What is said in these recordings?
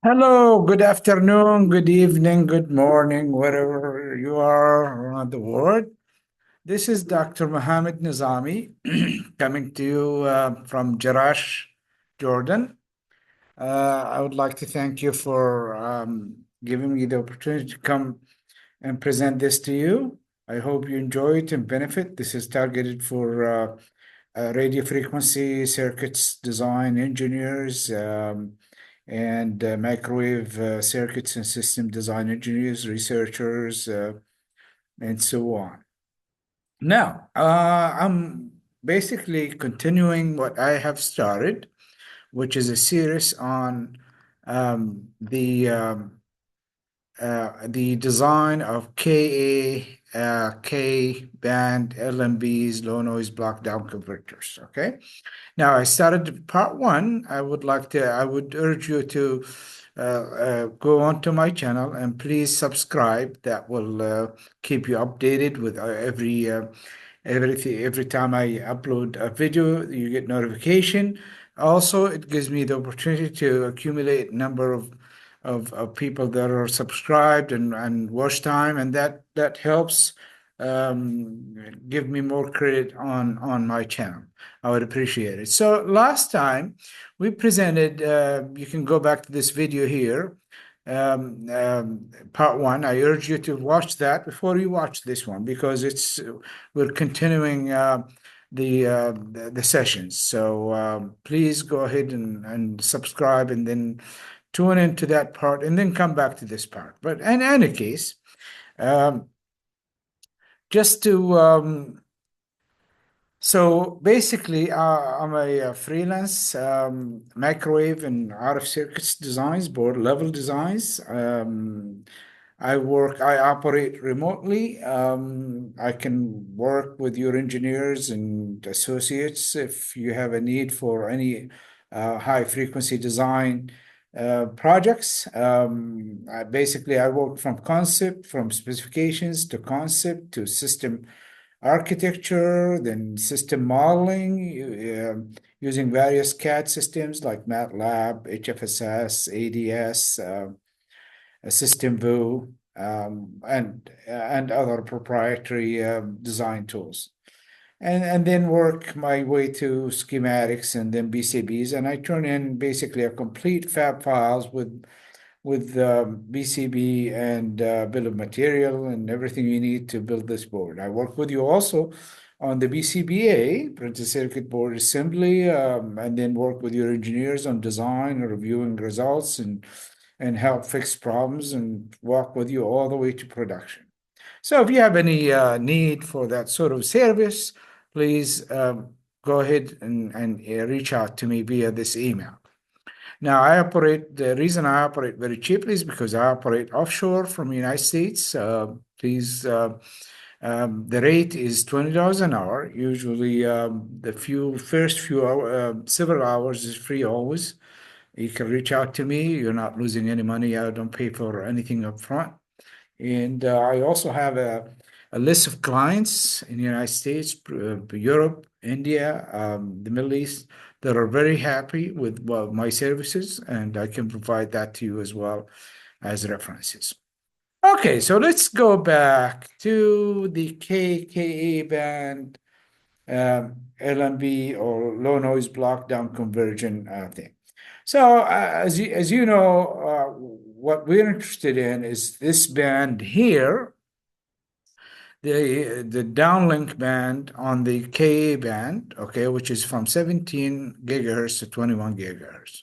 Hello, good afternoon, good evening, good morning, wherever you are around the world. This is Dr. Mohamed Nezami coming to you from Jerash, Jordan. I would like to thank you for giving me the opportunity to come and present this to you. I hope you enjoy it and benefit. This is targeted for radio frequency circuits design engineers and microwave circuits and system design engineers, researchers, and so on. Now, I'm basically continuing what I have started, which is a series on the design of K band LNBs, low noise block down converters. Okay. Now I started part one. I would urge you to go onto my channel and please subscribe. That will keep you updated with every time I upload a video, you get notification. Also, it gives me the opportunity to accumulate number of people that are subscribed and watch time, and that helps give me more credit on my channel. I would appreciate it. So last time we presented, you can go back to this video here, part one. I urge you to watch that before you watch this one because we're continuing the sessions. So please go ahead and subscribe and then tune into that part and then come back to this part. But in any case, um, just to so basically, I'm a freelance microwave and RF circuits designs, board level designs. I operate remotely. I can work with your engineers and associates if you have a need for any high frequency design projects. I work from concept, from specifications to concept to system architecture, then system modeling using various CAD systems like MATLAB, HFSS, ADS, System View, and other proprietary design tools. And then work my way to schematics and then BCBs, and I turn in basically a complete fab files with BCB and bill of material and everything you need to build this board. I work with you also on the BCBA, printed circuit board assembly, and then work with your engineers on design and reviewing results and help fix problems and walk with you all the way to production. So if you have any need for that sort of service, please go ahead and reach out to me via this email. Now, the reason I operate very cheaply is because I operate offshore from the United States. The rate is $20 an hour. Usually, several hours is free always. You can reach out to me. You're not losing any money. I don't pay for anything up front. And I also have a list of clients in the United States, Europe, India, the Middle East that are very happy with my services, and I can provide that to you as well as references. Okay, so let's go back to the KKA band LNB or low noise block down conversion thing. So as you know, what we're interested in is this band here, the downlink band on the Ka band, okay, which is from 17 gigahertz to 21 gigahertz.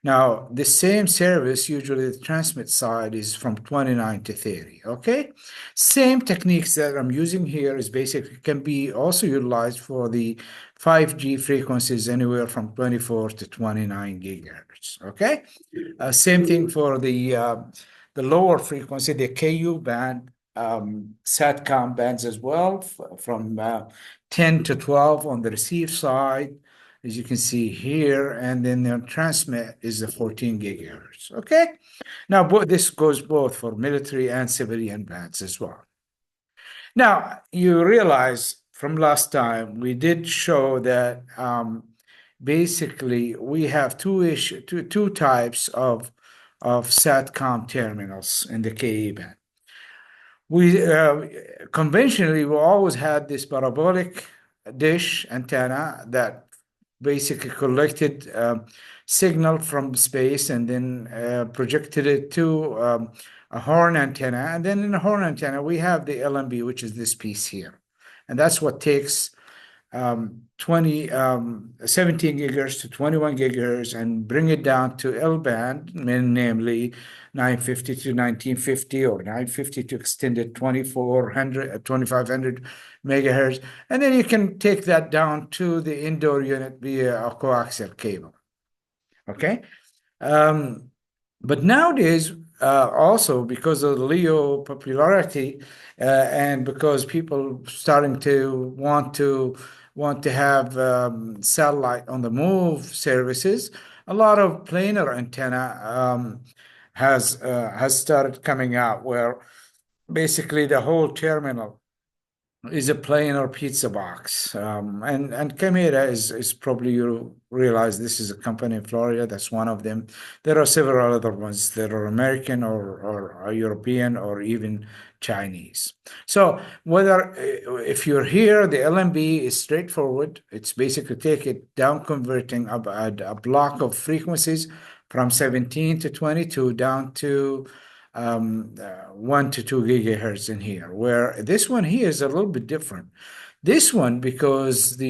Now, the same service, usually the transmit side is from 29 to 30, okay? Same techniques that I'm using here is basically can be also utilized for the 5G frequencies anywhere from 24 to 29 gigahertz, okay? Same thing for the lower frequency, the Ku band, SATCOM bands as well, from 10 to 12 on the receive side, as you can see here, and then the transmit is the 14 gigahertz. Okay, now this goes both for military and civilian bands as well. Now you realize from last time we did show that basically we have two types of of SATCOM terminals in the KE band. We conventionally we always had this parabolic dish antenna that basically collected signal from space and then projected it to a horn antenna. And then in the horn antenna, we have the LNB, which is this piece here. And that's what takes 17 gigahertz to 21 gigahertz and bring it down to L band, namely 950 to 1950 or 950 to extended 2400, 2500 megahertz. And then you can take that down to the indoor unit via a coaxial cable. Okay. But nowadays, also because of the LEO popularity and because people starting to want to have satellite on the move services, a lot of planar antenna has started coming out where basically the whole terminal is a planar pizza box. And Chimera is probably, you realize this is a company in Florida. That's one of them. There are several other ones that are American or European or even Chinese. So whether if you're here, the LNB is straightforward. It's basically take it down, converting a block of frequencies from 17 to 22 down to 1 to 2 gigahertz in here, where this one here is a little bit different. This one, because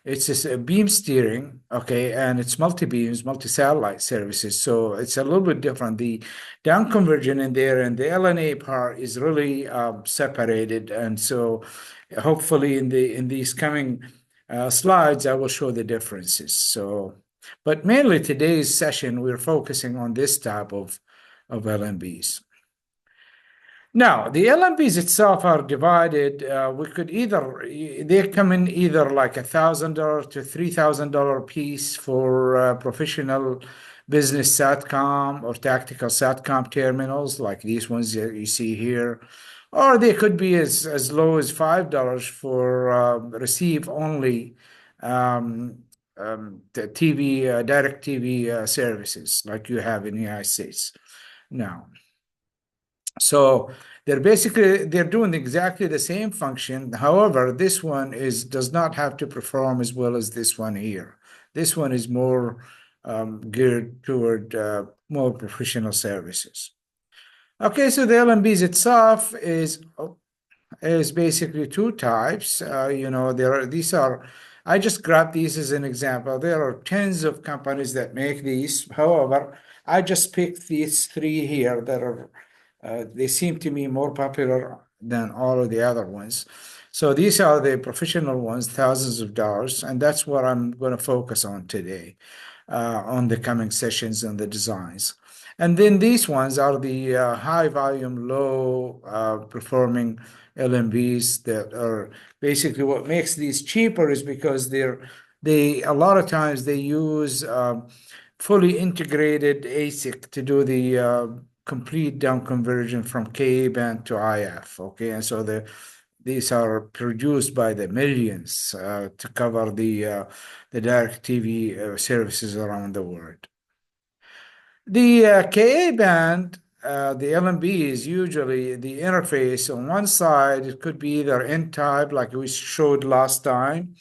it's a beam steering, okay, and it's multi-beams, multi-satellite services, so it's a little bit different. The down conversion in there and the LNA part is really separated, and so hopefully in these coming slides, I will show the differences. So, but mainly today's session, we're focusing on this type of LNBs. Now, the LNBs itself are divided. We could they come in either like $1,000 to $3,000 piece for professional business SATCOM or tactical SATCOM terminals like these ones that you see here. Or they could be as low as $5 for receive only the TV, direct TV services like you have in the United States now. So they're doing exactly the same function. However, this one does not have to perform as well as this one here. This one is more geared toward more professional services. Okay, so the LNBs itself is basically two types. I just grabbed these as an example. There are tens of companies that make these. However, I just picked these three here that are they seem to me more popular than all of the other ones. So these are the professional ones, thousands of dollars, and that's what I'm going to focus on today on the coming sessions and the designs. And then these ones are the high volume, low performing LNBs that are basically what makes these cheaper is because a lot of times they use fully integrated ASIC to do the complete down conversion from Ka band to IF. Okay, and so these are produced by the millions to cover the direct TV services around the world. The Ka band, the LNB is usually the interface on one side. It could be either N-type, like we showed last time,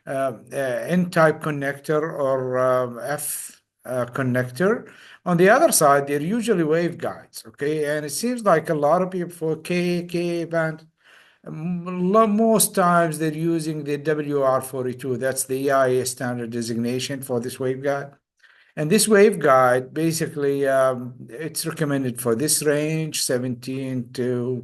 N-type connector or F connector. On the other side, they're usually waveguides, okay? And it seems like a lot of people for Ka band, most times they're using the WR42. That's the EIA standard designation for this waveguide. And this waveguide, basically, it's recommended for this range, 17 to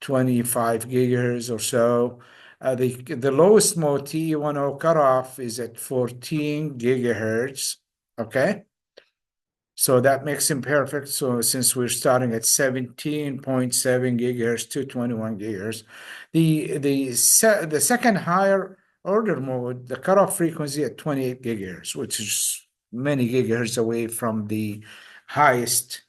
25 gigahertz or so. The lowest mode TE10 cutoff is at 14 gigahertz, okay? So that makes them perfect. So since we're starting at 17.7 gigahertz to 21 gigahertz, the second higher order mode, the cutoff frequency at 28 gigahertz, which is many gigahertz away from the highest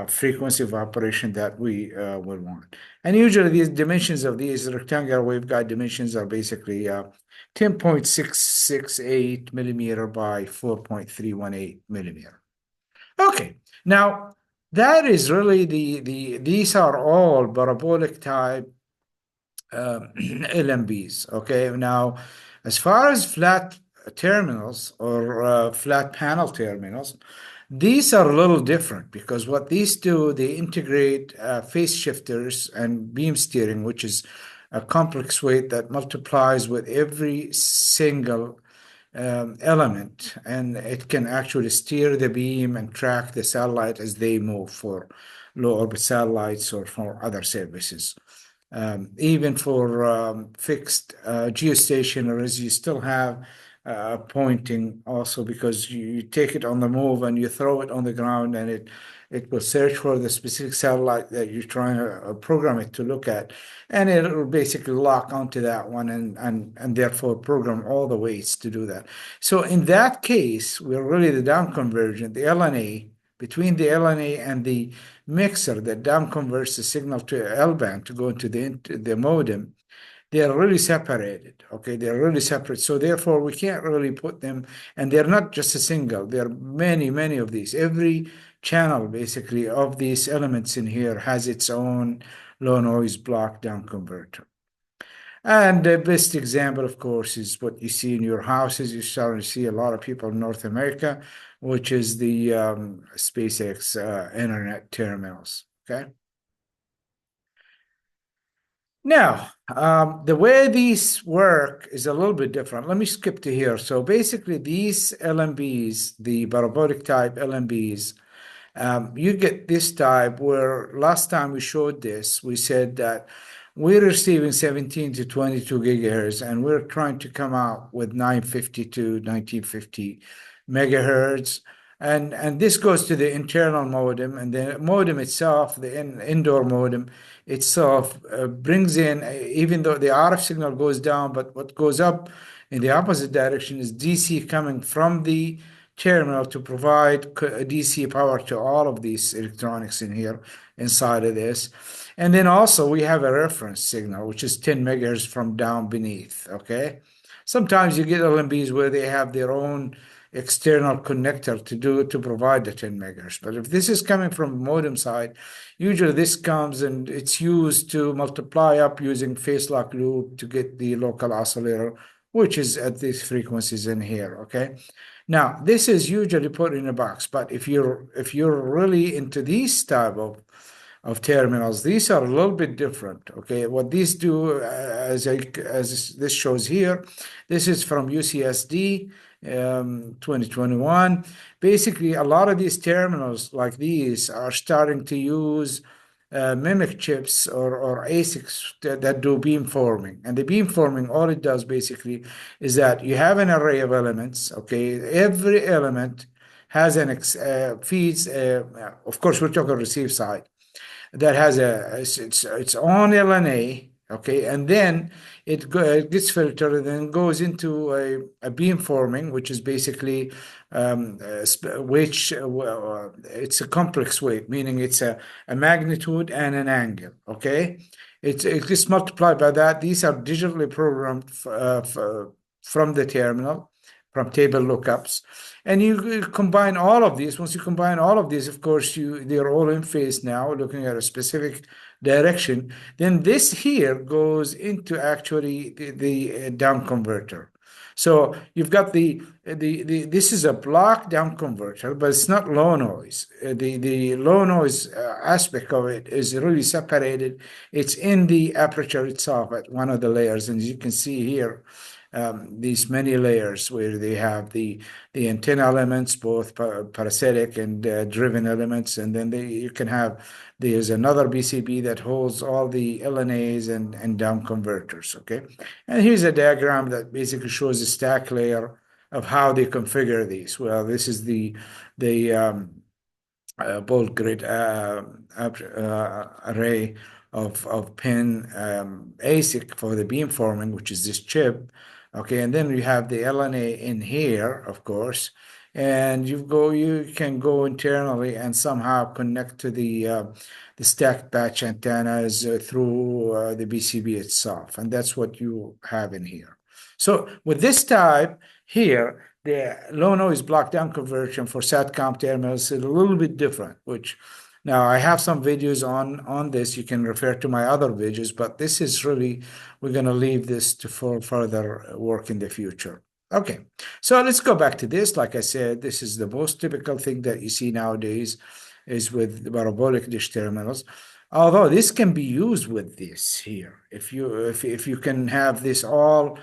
frequency of operation that we would want. And usually these dimensions of these rectangular waveguide dimensions are basically 10.668 millimeter by 4.318 millimeter. Okay. Now, that is really these are all parabolic type LNBs. Okay. Now, as far as flat terminals or flat panel terminals, these are a little different because what these do, they integrate phase shifters and beam steering, which is a complex weight that multiplies with every single element, and it can actually steer the beam and track the satellite as they move for low orbit satellites or for other services. Even for fixed geostationaries, you still have pointing also because you take it on the move and you throw it on the ground and it will search for the specific satellite that you're trying to program it to look at, and it will basically lock onto that one and therefore program all the weights to do that. So in that case, we're really the down conversion, the LNA, between the LNA and the mixer that down converts the signal to L-band to go into the modem. They are really separated. Okay, they're really separate. So therefore, we can't really put them, and they're not just a single. There are many, many of these. Every channel, basically, of these elements in here has its own low noise block down converter. And the best example, of course, is what you see in your houses. You're starting to see a lot of people in North America, which is the SpaceX internet terminals. Okay. Now, the way these work is a little bit different. Let me skip to here. So basically, these LNBs, the parabolic type LNBs, you get this type where last time we showed this, we said that we're receiving 17 to 22 gigahertz, and we're trying to come out with 950 to 1950 megahertz. And this goes to the internal modem, and the modem itself, the indoor modem itself, brings in, even though the RF signal goes down, but what goes up in the opposite direction is DC coming from the terminal to provide DC power to all of these electronics in here inside of this. And then also we have a reference signal, which is 10 megahertz from down beneath. Okay. Sometimes you get LNBs where they have their own external connector to provide the 10 megahertz. But if this is coming from modem side, usually this comes and it's used to multiply up using phase lock loop to get the local oscillator, which is at these frequencies in here. Okay. Now, this is usually put in a box, but if you're really into these type of terminals, these are a little bit different. Okay, what these do, as this shows here, this is from UCSD 2021. Basically, a lot of these terminals like these are starting to use mimic chips or ASICs that do beamforming. And the beamforming, all it does basically is that you have an array of elements. Okay, every element has feeds. Of course, we're talking receive side that has its own LNA. Okay, and then it gets filtered and then goes into a beamforming, which is basically which it's a complex weight, meaning it's a magnitude and an angle. Okay, it gets multiplied by that. These are digitally programmed from the terminal, from table lookups. And you combine all of these. Once you combine all of these, of course, they're all in phase now, looking at a specific direction. Then this here goes into actually the down converter. So you've got this is a block down converter, but it's not low noise. The low noise aspect of it is really separated. It's in the aperture itself at one of the layers, and as you can see here, these many layers where they have the antenna elements, both parasitic and driven elements, and then you can have, there's another BCB that holds all the LNAs and down converters. Okay, and here's a diagram that basically shows a stack layer of how they configure these. Well, this is the bold grid array of pin ASIC for the beamforming, which is this chip. Okay, and then we have the LNA in here, of course, and you can go internally and somehow connect to the stacked batch antennas through the BCB itself, and that's what you have in here. So with this type here, the low noise block down conversion for SATCOM terminals is a little bit different, which now I have some videos on this. You can refer to my other videos, but this is really, we're going to leave this for further work in the future. Okay, so let's go back to this. Like I said, this is the most typical thing that you see nowadays is with the parabolic dish terminals. Although this can be used with this here, if you can have this all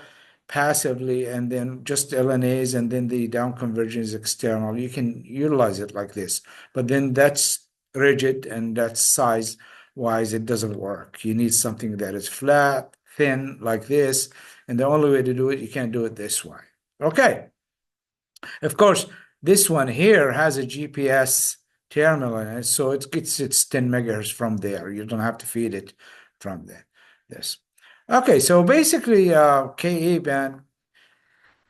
passively and then just LNAs and then the down conversion is external, you can utilize it like this. But then that's rigid and that's size wise, it doesn't work. You need something that is flat, thin like this. And the only way to do it, you can't do it this way. Okay. Of course, this one here has a GPS terminal in it, so it gets its 10 megahertz from there. You don't have to feed it from there. This. Okay, so basically, KA band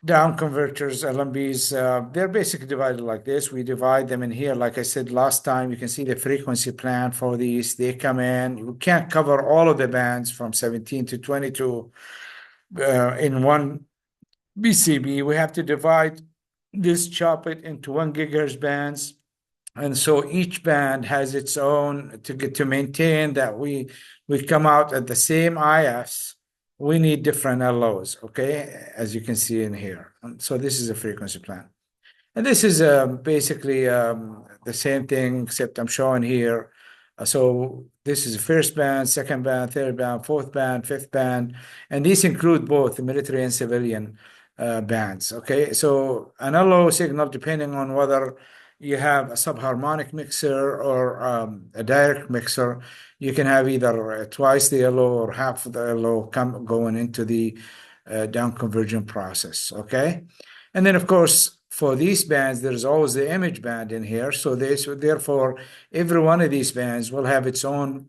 down converters, LNBs, they're basically divided like this. We divide them in here. Like I said last time, you can see the frequency plan for these. They come in. You can't cover all of the bands from 17 to 22 in one BCB. We have to divide this, chop it into 1 gigahertz bands. And so each band has its own, to maintain that we come out at the same IFs, we need different LOs, okay, as you can see in here. So this is a frequency plan. And this is basically the same thing, except I'm showing here. So this is the first band, second band, third band, fourth band, fifth band, and these include both the military and civilian bands, okay? So an LO signal, depending on whether you have a subharmonic mixer or a direct mixer, you can have either twice the LO or half of the LO going into the down conversion process, okay? And then, of course, for these bands, there's always the image band in here. So therefore, every one of these bands will have its own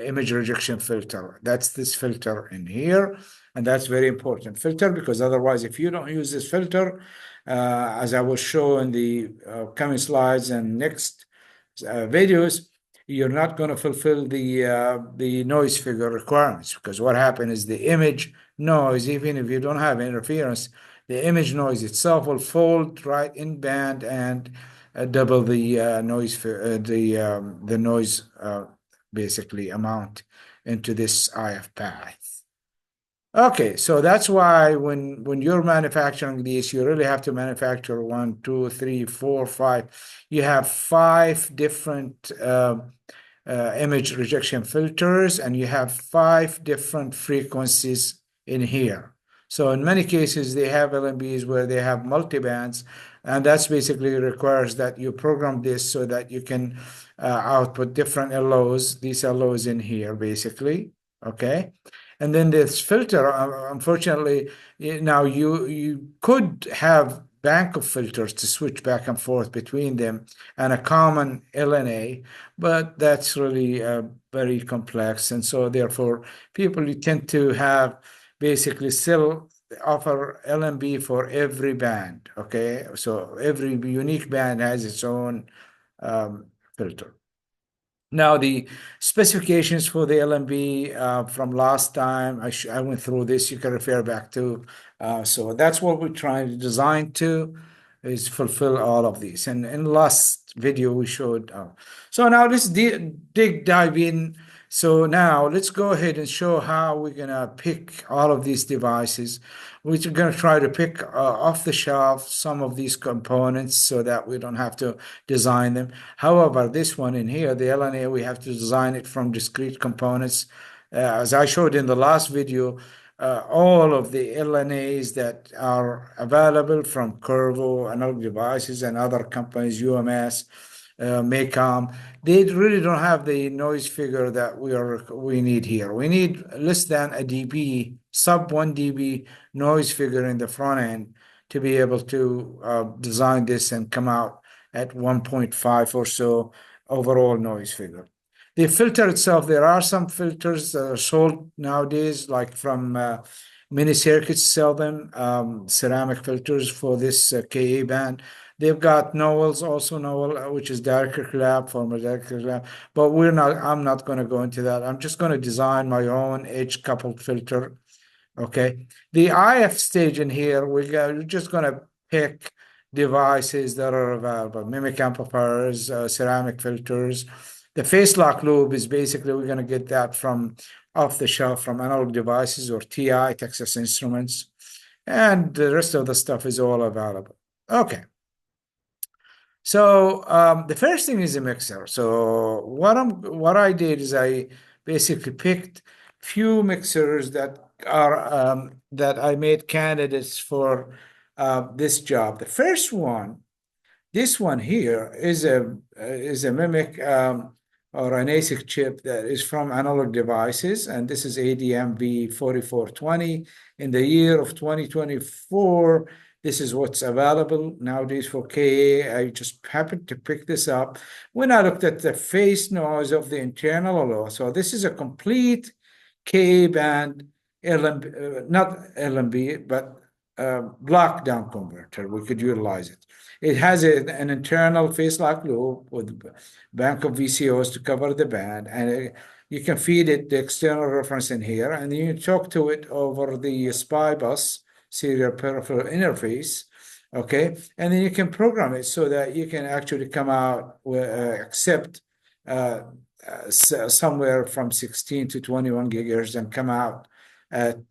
image rejection filter. That's this filter in here. And that's very important filter, because otherwise, if you don't use this filter, as I will show in the coming slides and next videos, you're not going to fulfill the noise figure requirements, because what happens is the image noise, even if you don't have interference, the image noise itself will fold right in band and double the noise basically amount into this IF path. Okay, so that's why when you're manufacturing these, you really have to manufacture 1, 2, 3, 4, 5. You have 5 different image rejection filters, and you have 5 different frequencies in here. So in many cases, they have LNBs where they have multi-bands, and that's basically requires that you program this so that you can output different LOs, these LOs in here, basically, okay? And then this filter, unfortunately, now you could have bank of filters to switch back and forth between them and a common LNA, but that's really very complex. And so therefore, people tend to have basically still offer LNB for every band, okay? So every unique band has its own filter. Now, the specifications for the LNB from last time, I went through this, you can refer back to. So that's what we're trying to design to, is fulfill all of these. And in the last video, we showed. So now let's dive in. So now let's go ahead and show how we're going to pick all of these devices. We're going to try to pick off the shelf some of these components so that we don't have to design them. However, this one in here, the LNA, we have to design it from discrete components. As I showed in the last video, all of the LNAs that are available from Curvo, Analog Devices, and other companies, UMS, Maycom, they really don't have the noise figure that we need here. We need less than a dB, sub 1 dB noise figure in the front end to be able to design this and come out at 1.5 or so overall noise figure. The filter itself, there are some filters that are sold nowadays, like from Mini Circuits sell them, ceramic filters for this KA band. They've got Noel's, also Noel, which is direct lab, former direct lab, but I'm not going to go into that. I'm just going to design my own edge coupled filter. Okay. The IF stage in here, we're just going to pick devices that are available, mimic amplifiers, ceramic filters. The phase lock loop is basically, we're going to get that from off the shelf from Analog Devices or TI, Texas Instruments. And the rest of the stuff is all available. Okay. So the first thing is a mixer. So what I did is I basically picked few mixers that I made candidates for this job. The first one, this one here is a mimic or an ASIC chip that is from Analog Devices, and this is ADMV 4420. In the year of 2024, this is what's available nowadays for KA. I just happened to pick this up when I looked at the phase noise of the internal low. So this is a complete KA band LNB, not LNB, but block down converter. We could utilize it. It has an internal phase lock loop with a bank of VCOs to cover the band, and you can feed it the external reference in here, and you talk to it over the SPI bus, serial peripheral interface, okay? And then you can program it so that you can actually come out with accept somewhere from 16 to 21 gigahertz and come out at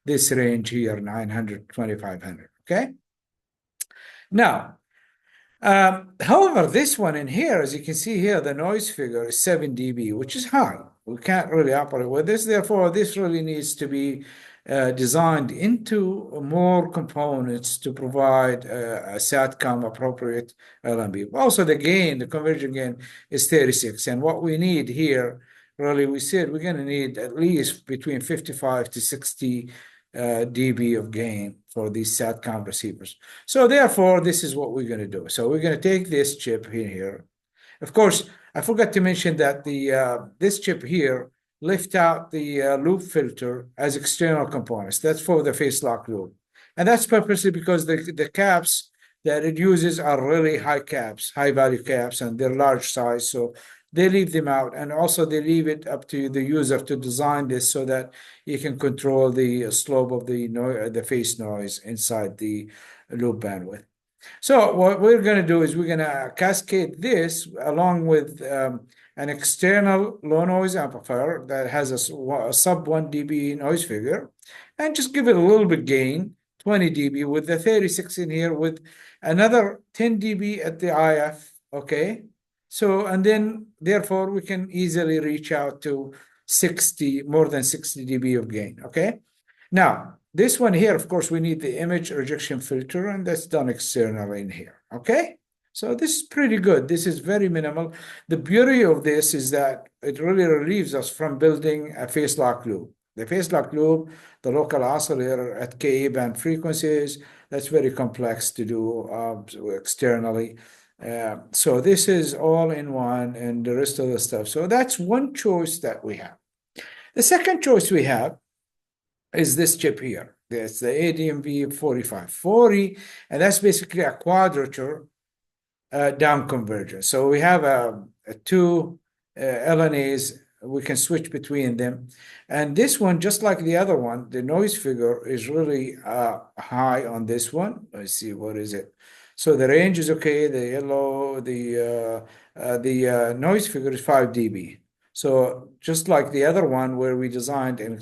this range here, 900, 2500, okay? Now, however, this one in here, as you can see here, the noise figure is 7 dB, which is high. We can't really operate with this. Therefore, this really needs to be designed into more components to provide a SATCOM appropriate LNB. Also, the gain, the conversion gain is 36. And what we need here, really, we said we're going to need at least between 55 to 60 dB of gain for these SATCOM receivers. So therefore, this is what we're going to do. So we're going to take this chip here. Of course, I forgot to mention that this chip here lift out the loop filter as external components. That's for the phase lock loop. And that's purposely because the caps that it uses are really high caps, high value caps, and they're large size. So they leave them out. And also they leave it up to the user to design this so that you can control the slope of the phase noise inside the loop bandwidth. So what we're going to do is we're going to cascade this along with an external low noise amplifier that has a sub 1 dB noise figure, and just give it a little bit gain, 20 dB, with the 36 in here, with another 10 dB at the IF, okay? So, and then therefore we can easily reach out to 60, more than 60 dB of gain, okay? Now, this one here, of course, we need the image rejection filter, and that's done externally in here, okay? So this is pretty good. This is very minimal. The beauty of this is that it really relieves us from building a phase lock loop. The phase lock loop, the local oscillator at Ka band frequencies, that's very complex to do externally. So this is all in one and the rest of the stuff. So that's one choice that we have. The second choice we have is this chip here. It's the ADMV 4540, and that's basically a quadrature down convergence. So we have two LNAs. We can switch between them. And this one, just like the other one, the noise figure is really high on this one. Let's see, what is it? So the range is okay. The yellow, the noise figure is 5 dB. So just like the other one where we designed and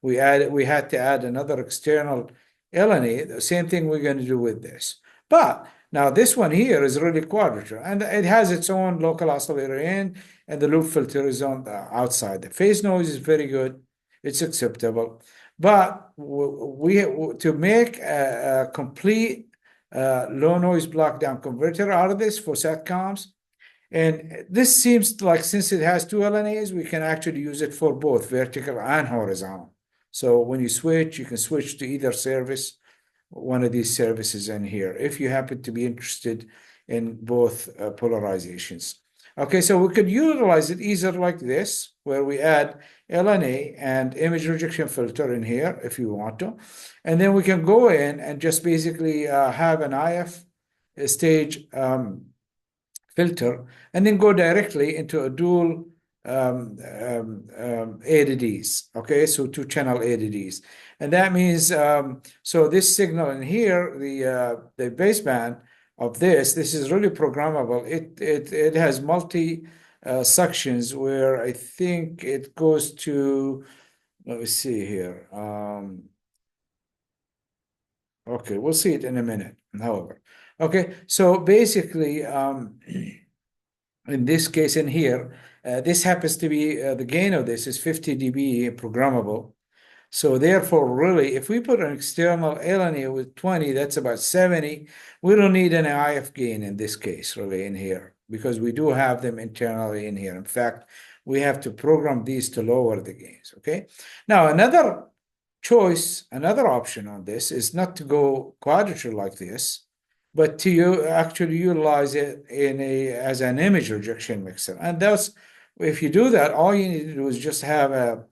we had to add another external LNA, the same thing we're going to do with this. But now this one here is really quadrature, and it has its own local oscillator in, and the loop filter is on the outside. The phase noise is very good. It's acceptable. But to make a complete low noise block down converter out of this for SATCOMs, and this seems like, since it has two LNAs, we can actually use it for both vertical and horizontal. So when you switch, you can switch to either service, one of these services in here, if you happen to be interested in both polarizations. Okay, so we could utilize it either like this, where we add LNA and image rejection filter in here if you want to. And then we can go in and just basically have an IF stage filter, and then go directly into a dual ADDs. Okay, so two channel ADDs, and that means so this signal in here, the baseband of this is really programmable. It has multi sections where I think it goes to. Let me see here. Okay, we'll see it in a minute. However, okay, so basically, in this case in here, this happens to be the gain of this is 50 dB programmable. So therefore, really, if we put an external LNA with 20, that's about 70. We don't need an IF gain in this case, really, in here, because we do have them internally in here. In fact, we have to program these to lower the gains, okay? Now, another option on this is not to go quadrature like this, but to actually utilize it as an image rejection mixer. And that's, if you do that, all you need to do is just have a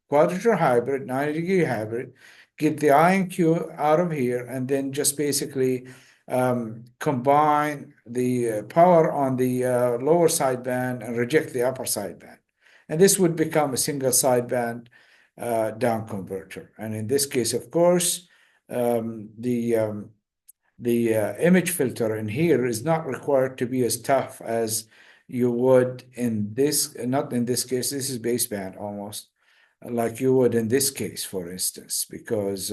quadrature hybrid, 90-degree hybrid, get the I and Q out of here, and then just basically combine the power on the lower sideband and reject the upper sideband. And this would become a single sideband down converter. And in this case, of course, the image filter in here is not required to be as tough as you would in this, not in this case, this is baseband almost, like you would in this case, for instance, because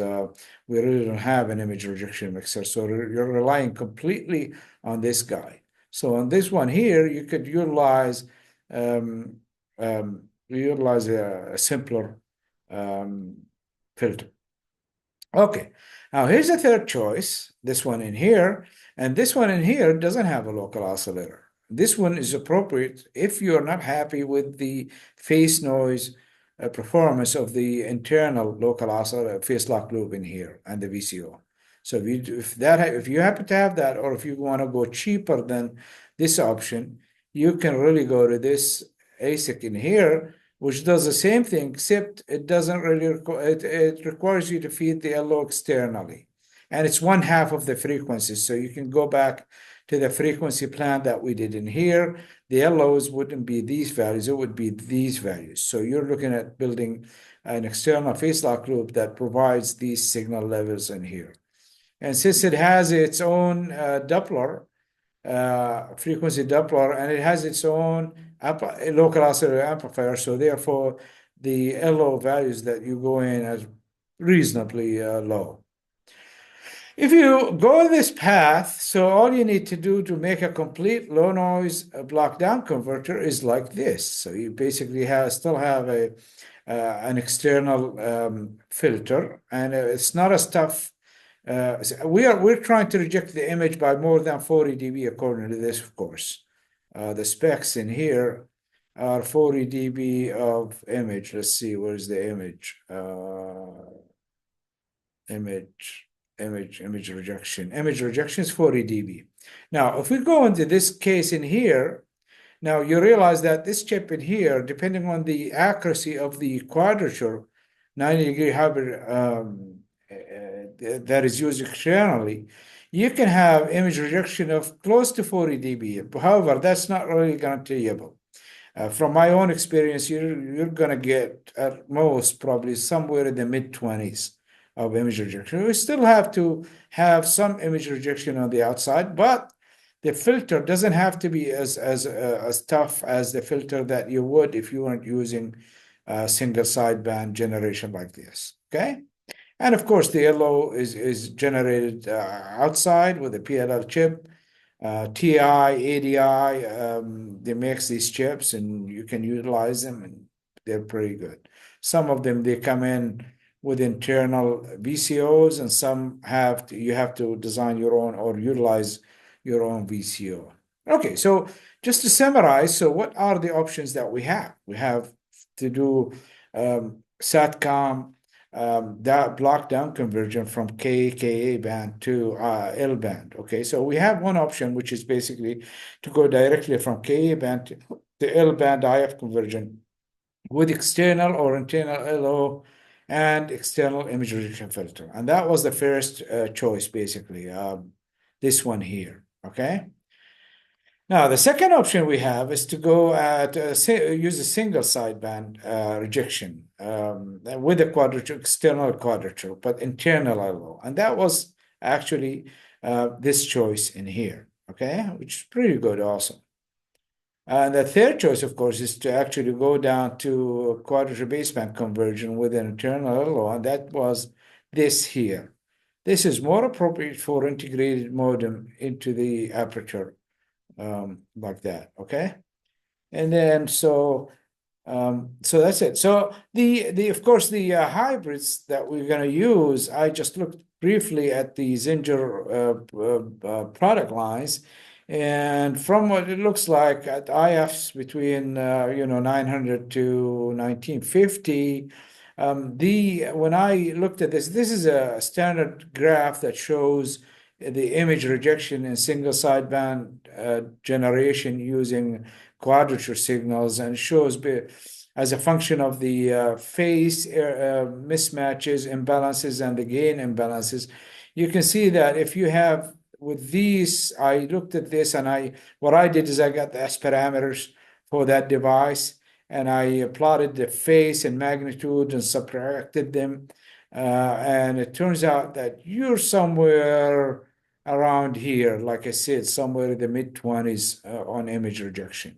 we really don't have an image rejection mixer. So you're relying completely on this guy. So on this one here, you could utilize a simpler filter. Okay, now here's a third choice, this one in here, and this one in here doesn't have a local oscillator. This one is appropriate if you're not happy with the phase noise performance of the internal local oscillator phase lock loop in here and the VCO. So if you happen to have that, or if you want to go cheaper than this option, you can really go to this ASIC in here, which does the same thing, except it doesn't really it requires you to feed the LO externally, and it's 1/2 of the frequency. So you can go back to the frequency plan that we did in here. The LOs wouldn't be these values; it would be these values. So you're looking at building an external phase lock loop that provides these signal levels in here. And since it has its own Doppler frequency Doppler, and it has its own local oscillator amplifier, so therefore the LO values that you go in are reasonably low. If you go this path, so all you need to do to make a complete low noise block down converter is like this. So you basically still have an external filter, and it's not as tough. We're trying to reject the image by more than 40 dB according to this, of course. The specs in here are 40 dB of image. Let's see, where's the image? Image rejection. Image rejection is 40 dB. Now, if we go into this case in here, now you realize that this chip in here, depending on the accuracy of the quadrature, 90-degree hybrid that is used externally, you can have image rejection of close to 40 dB. However, that's not really guaranteeable. From my own experience, you're going to get at most probably somewhere in the mid-20s of image rejection. We still have to have some image rejection on the outside, but the filter doesn't have to be as tough as the filter that you would if you weren't using a single sideband generation like this. Okay. And of course, the LO is generated outside with a PLL chip. TI, ADI, they makes these chips, and you can utilize them, and they're pretty good. Some of them, they come in with internal VCOs, and some you have to design your own or utilize your own VCO. Okay, so just to summarize, so what are the options that we have? We have to do SATCOM, that block down conversion from Ka band to L band. Okay, so we have one option, which is basically to go directly from Ka band to the L band IF conversion with external or internal LO and external image rejection filter. And that was the first choice, basically, this one here. Okay. Now, the second option we have is to go at use a single sideband rejection with a quadrature, external quadrature, but internal LO. And that was actually this choice in here, okay, which is pretty good also. And the third choice, of course, is to actually go down to quadrature baseband conversion with an internal LO, and that was this here. This is more appropriate for integrated modem into the aperture like that. Okay. And then so that's it. So the of course the hybrids that we're going to use, I just looked briefly at the Zinger product lines, and from what it looks like at IFs between 900 to 1950. The when I looked at this is a standard graph that shows the image rejection in single sideband generation using quadrature signals, and shows as a function of the phase mismatches, imbalances, and the gain imbalances. You can see that if you have with these, I looked at this and what I did is I got the S parameters for that device and I plotted the phase and magnitude and subtracted them. And it turns out that you're somewhere around here, like I said, somewhere in the mid 20s on image rejection.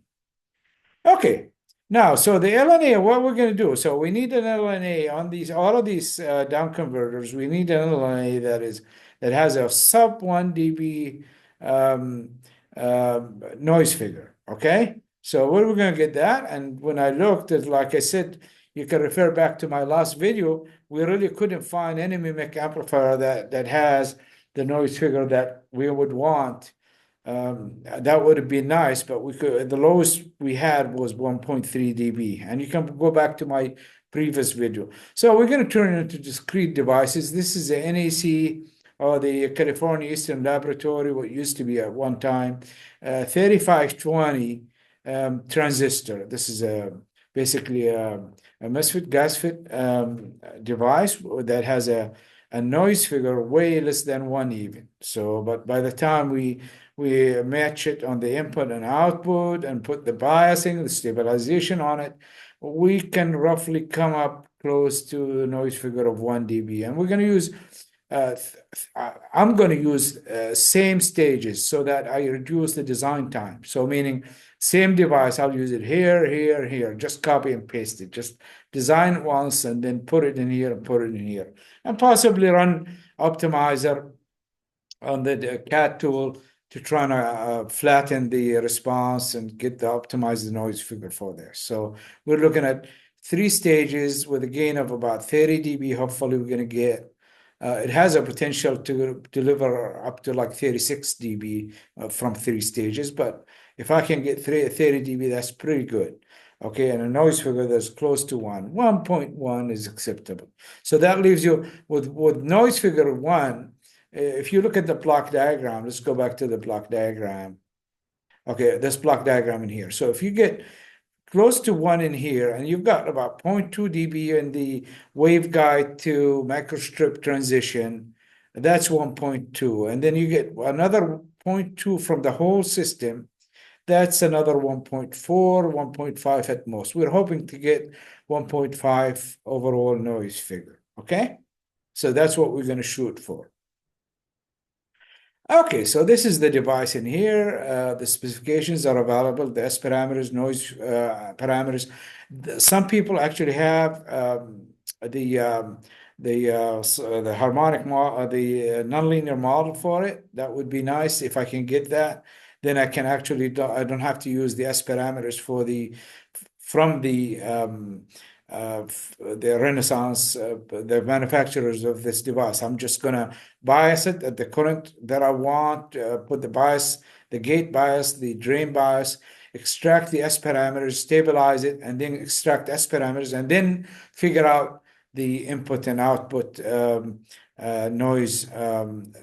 Okay. Now, so the LNA, what we're going to do, so we need an LNA on all of these down converters. We need an LNA that has a sub 1 dB noise figure. Okay. So where we're going to get that? And when I looked at, like I said, you can refer back to my last video. We really couldn't find any mimic amplifier that has the noise figure that we would want. That would have been nice, but the lowest we had was 1.3 dB. And you can go back to my previous video. So we're going to turn it into discrete devices. This is the NEC, or the California Eastern Laboratory, what used to be at one time, 3520 transistor. This is basically a MOSFET GASFET device that has a noise figure way less than 1 even. So, but by the time we match it on the input and output and put the biasing, the stabilization on it, we can roughly come up close to a noise figure of 1 dB. And we're going to use, I'm going to use same stages so that I reduce the design time. So meaning same device, I'll use it here, here, here, just copy and paste it. Just design it once and then put it in here and put it in here. And possibly run optimizer on the CAD tool to try to flatten the response and get the optimized noise figure for this. So we're looking at 3 stages with a gain of about 30 dB. Hopefully we're going to get, it has a potential to deliver up to like 36 dB from 3 stages. But if I can get 30 dB, that's pretty good. Okay, and a noise figure that's close to 1. 1.1 is acceptable. So that leaves you with noise figure 1. If you look at the block diagram, let's go back to the block diagram. Okay, this block diagram in here. So if you get close to 1 in here, and you've got about 0.2 dB in the waveguide to microstrip transition, that's 1.2. And then you get another 0.2 from the whole system. That's another 1.4, 1.5 at most. We're hoping to get 1.5 overall noise figure. Okay, so that's what we're going to shoot for. Okay, so this is the device in here. The specifications are available, the S parameters, noise parameters. Some people actually have the harmonic model, the nonlinear model for it. That would be nice if I can get that. Then I can actually, I don't have to use the S parameters from the Renaissance, the manufacturers of this device. I'm just going to bias it at the current that I want, put the bias, the gate bias, the drain bias, extract the S parameters, stabilize it, and then extract S parameters, and then figure out the input and output noise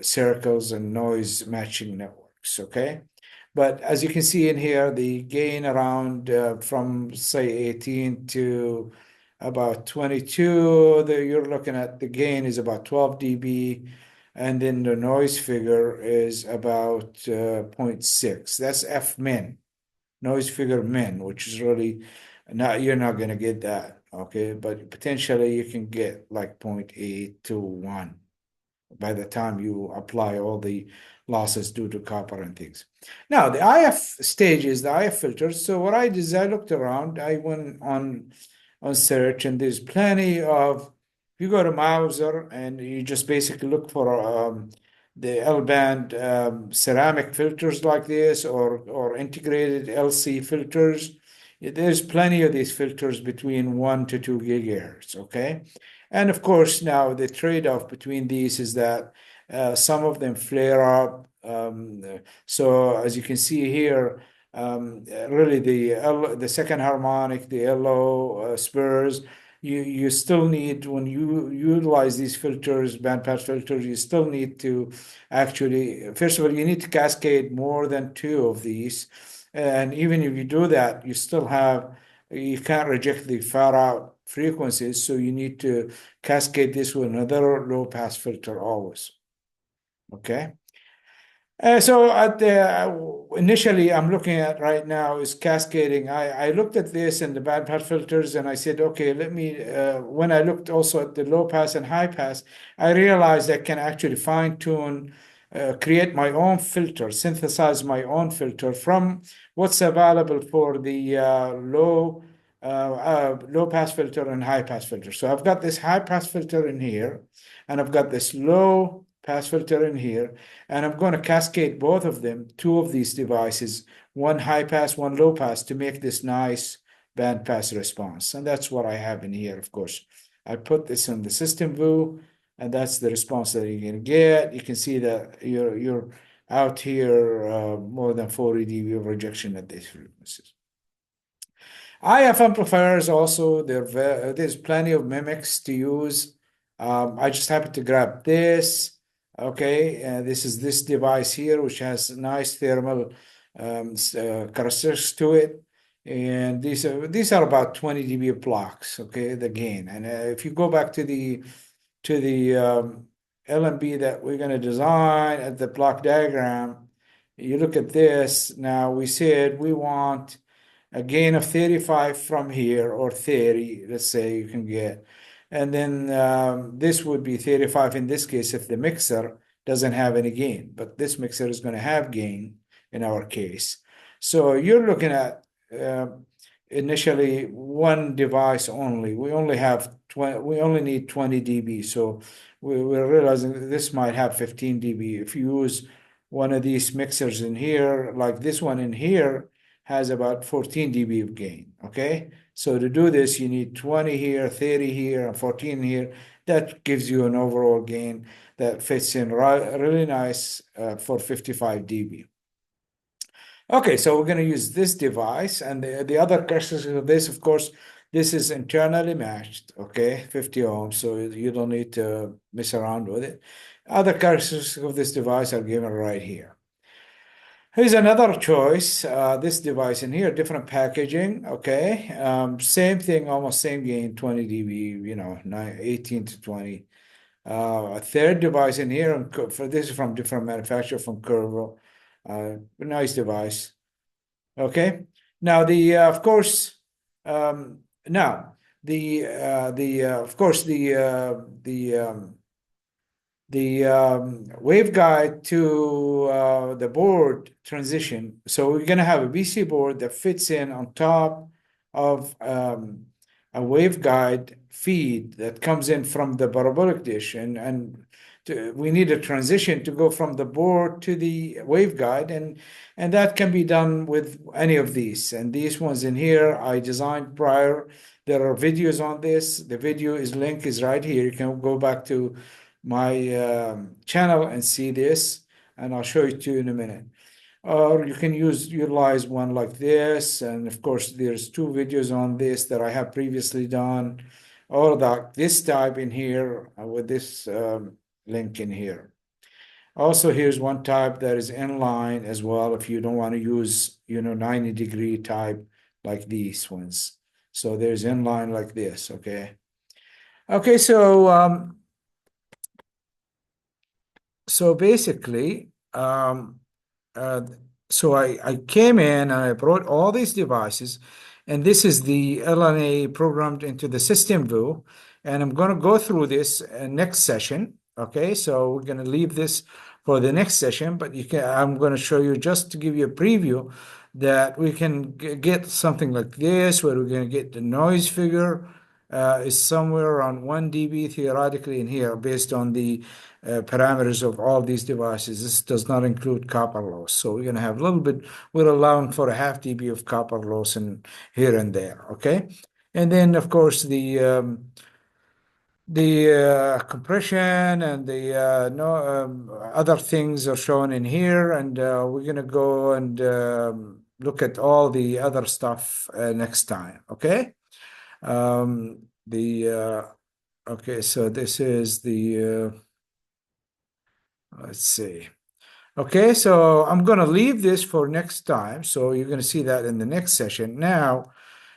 circles and noise matching networks, okay? But as you can see in here, the gain around from say 18 to about 22, you're looking at the gain is about 12 dB. and then the noise figure is about 0.6. That's F min, noise figure min, which is really not, you're not going to get that, okay? But potentially you can get like 0.8 to 1 by the time you apply all the losses due to copper and things. Now, the IF stages, the IF filters. So what I did is I looked around, I went on search, and there's plenty of, you go to Mauser and you just basically look for the L-band ceramic filters like this, or integrated LC filters. There's plenty of these filters between 1 to 2 gigahertz, okay? And of course, now the trade-off between these is that some of them flare up. So as you can see here, really the second harmonic, the LO spurs, you still need, when you utilize these filters, bandpass filters, you still need to actually, first of all, you need to cascade more than two of these. And even if you do that, you can't reject the far out frequencies. So you need to cascade this with another low pass filter always. Okay. So initially, I'm looking at right now is cascading. I looked at this and the band pass filters, and I said, okay, let me. When I looked also at the low pass and high pass, I realized I can actually fine tune, create my own filter, synthesize my own filter from what's available for the low pass filter and high pass filter. So I've got this high pass filter in here, and I've got this low pass filter in here. And I'm going to cascade both of them, two of these devices, one high pass, one low pass, to make this nice band pass response. And that's what I have in here, of course. I put this in the system view, and that's the response that you're going to get. You can see that you're out here more than 40 dB of rejection at these frequencies. IF amplifiers also, there's plenty of mimics to use. I just happened to grab this. Okay, this is this device here, which has nice thermal characteristics to it. And these are about 20 dB blocks, okay, the gain. And if you go back to the LNB that we're going to design at the block diagram, you look at this. Now we said we want a gain of 35 from here, or 30, let's say you can get. And then this would be 35 in this case if the mixer doesn't have any gain, but this mixer is going to have gain in our case. So you're looking at initially one device only. We only need 20 dB. So we're realizing this might have 15 dB. If you use one of these mixers in here, like this one in here, has about 14 dB of gain, okay? So to do this, you need 20 here, 30 here, and 14 here. That gives you an overall gain that fits in really nice for 55 dB. Okay, so we're going to use this device, and the other characteristics of this, of course, this is internally matched, okay, 50 ohms, so you don't need to mess around with it. Other characteristics of this device are given right here. Here's another choice, this device in here, different packaging, okay? Same thing, almost same gain, 20 dB, 18 to 20. A third device in here, for this is from different manufacturer, from Curvo. Nice device, okay? Now of course, the waveguide to the board transition. So we're going to have a BC board that fits in on top of a waveguide feed that comes in from the parabolic dish, and we need a transition to go from the board to the waveguide, and that can be done with any of these. And these ones in here I designed prior. There are videos on this. The link is right here. You can go back to my channel and see this, and I'll show it to you in a minute. Or you can utilize one like this, and of course there's two videos on this that I have previously done, or this type in here with this link in here. Also, here's one type that is inline as well if you don't want to use 90-degree type like these ones. So there's inline like this, okay? Okay, so So basically, uh, so I came in and I brought all these devices, and this is the LNA programmed into the system view, and I'm going to go through this next session. Okay, so we're going to leave this for the next session, but I'm going to show you just to give you a preview that we can get something like this, where we're going to get the noise figure is somewhere around 1 dB theoretically in here based on the parameters of all these devices. This does not include copper loss. So we're going to have a little bit, we're allowing for a half dB of copper loss in here and there. Okay. And then, of course, the compression and the no other things are shown in here, and we're going to go and look at all the other stuff next time. Okay. The okay, so this is the let's see. Okay, so I'm going to leave this for next time. So you're going to see that in the next session. Now,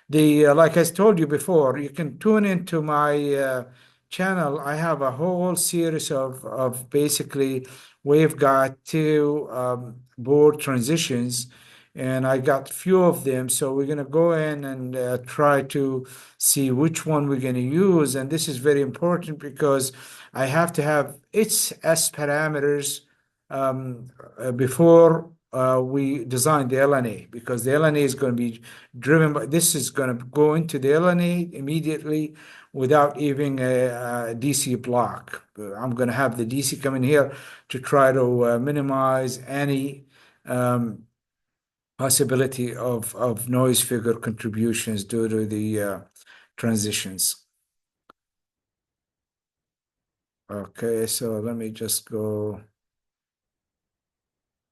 the like I told you before, you can tune into my channel. I have a whole series of basically waveguide to board transitions, and I got few of them. So we're going to go in and try to see which one we're going to use. And this is very important because I have to have its S parameters before we design the LNA, because the LNA is going to be driven by this, is going to go into the LNA immediately without even a DC block. I'm going to have the DC come in here to try to minimize any possibility of noise figure contributions due to the transitions. Okay, so let me just go.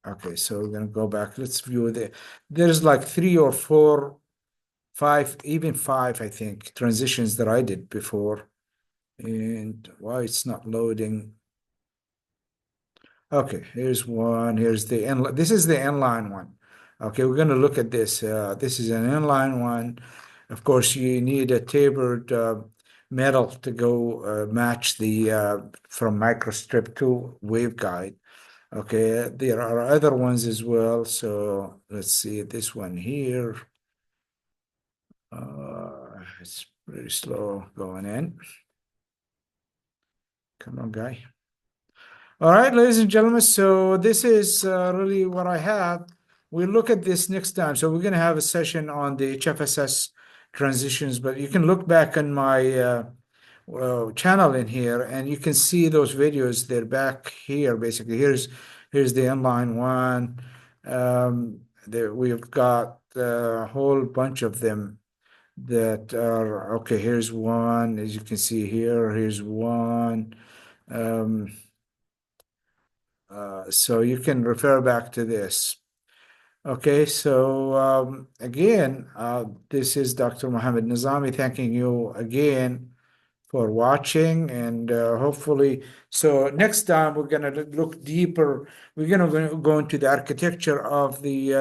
Okay, so we're going to go back. Let's view there's like 3 or 4, 5, even 5, I think, transitions that I did before. And why it's not loading? Okay, here's one. Here's the inline. This is the inline one. Okay, we're going to look at this. This is an inline one. Of course, you need a tapered metal to go match the from microstrip to waveguide. Okay, there are other ones as well. So let's see this one here. It's pretty slow going in. Come on, guy. All right, ladies and gentlemen. So this is really what I have. We'll look at this next time. So we're going to have a session on the HFSS transitions, but you can look back on my channel in here, and you can see those videos. They're back here. Basically, here's the inline one. We've got a whole bunch of them that are okay. Here's one, as you can see here. Here's one. So you can refer back to this. Okay, so again, this is Dr. Mohamed Nezami thanking you again for watching, and hopefully, so next time we're going to look deeper. We're going to go into the architecture of the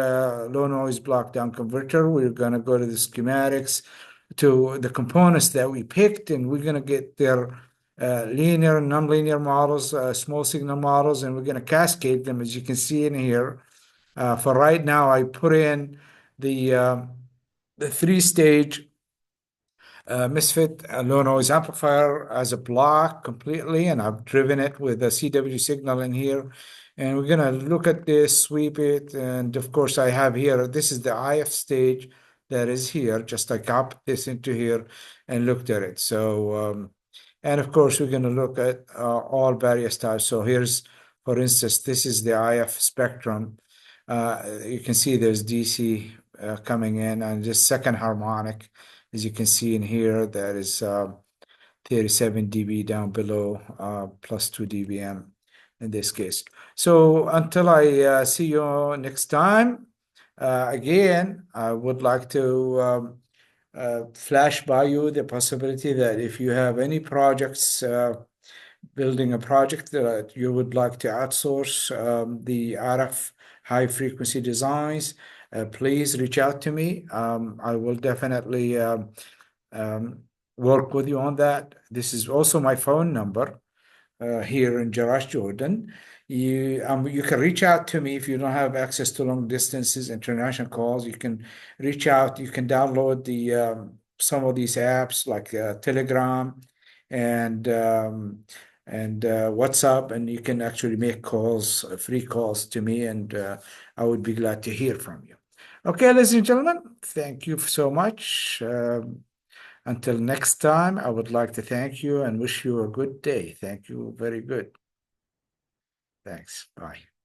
low noise block down converter. We're going to go to the schematics, to the components that we picked, and we're going to get their linear and nonlinear models, small signal models, and we're going to cascade them, as you can see in here. For right now, I put in the 3-stage Misfit low noise amplifier as a block completely, and I've driven it with a CW signal in here. And we're going to look at this, sweep it, and of course I have here, this is the IF stage that is here. Just I copied this into here and looked at it. So, and of course we're going to look at all various types. So here's, for instance, this is the IF spectrum. You can see there's DC coming in, and just second harmonic. As you can see in here, that is 37 dB down below, plus 2 dBm in this case. So until I see you next time, again, I would like to flash by you the possibility that if you have any projects, building a project that you would like to outsource the RF high frequency designs, please reach out to me. I will definitely work with you on that. This is also my phone number here in Jerash, Jordan. You can reach out to me if you don't have access to long distances, international calls. You can reach out. You can download the some of these apps like Telegram and WhatsApp, and you can actually make calls, free calls to me, and I would be glad to hear from you. Okay, ladies and gentlemen, thank you so much. Until next time, I would like to thank you and wish you a good day. Thank you. Very good. Thanks. Bye.